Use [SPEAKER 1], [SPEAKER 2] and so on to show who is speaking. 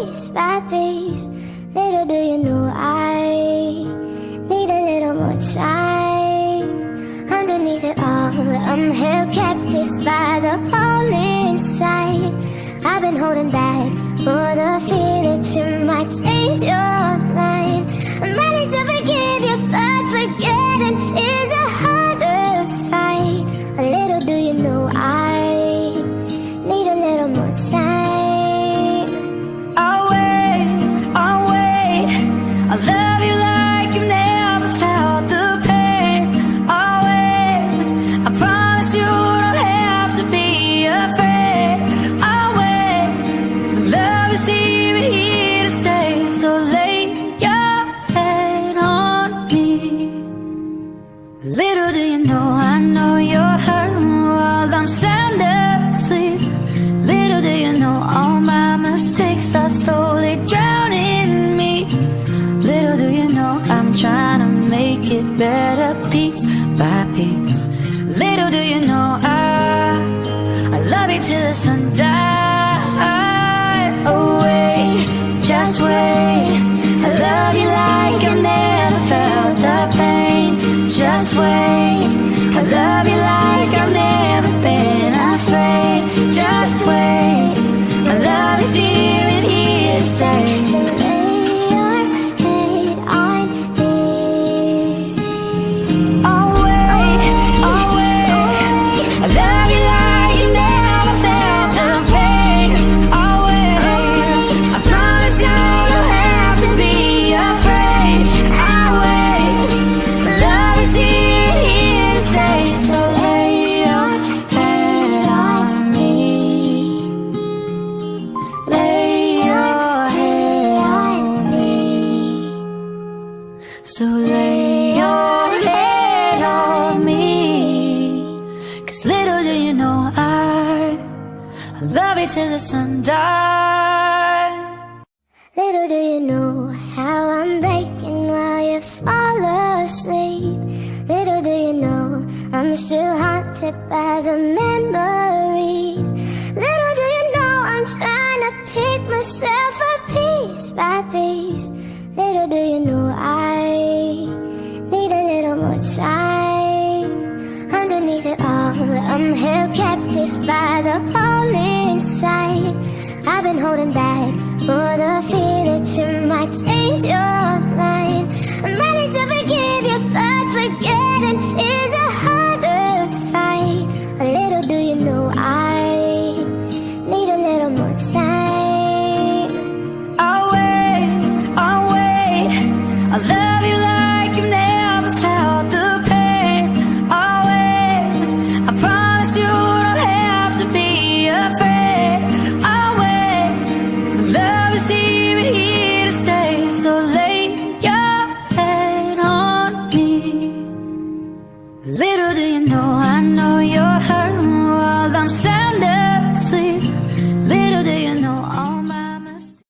[SPEAKER 1] piece by piece. Little do you know I need a little more time. Underneath it all, I'm held captive by the hole inside. I've been holding back for the fear that you might change your mind. I'm ready to forgive you, but forgetting is a harder fight. A little do you know I need a little more time.
[SPEAKER 2] I'll wait, I'll love you like you've never felt the pain. I'll wait, I promise you don't have to be afraid. I'll wait, love is even here to stay. So lay your head on me. Little do you know, I know you're hurting while I'm sound asleep. Little do you know, all my mistakes are slowly drowning me. Little do you know, I'm trying to make it better piece by piece. Little do you know, I love you till the sun dies. Oh wait, just wait, I love you like I've never felt the pain. Just wait, I love you like I've never been afraid. Just wait, my love is here and here to stay.
[SPEAKER 1] So lay your head on me.
[SPEAKER 2] I'll wait, I love you like you never felt the pain. I'll wait, I promise you don't have to be afraid. I'll wait, my love is here to stay. So lay your head on me. Lay your head on me. So lay your head on me. 'Cause little do you know, I love you till the sun dies.
[SPEAKER 1] Little do you know how I'm breaking while you fall asleep. Little do you know I'm still haunted by the memories. Little do you know I'm trying to pick myself up piece by piece. Little do you know I need a little more time. Underneath it all, I'm held captive by the hole inside. I've been holding back for the fear that you might change your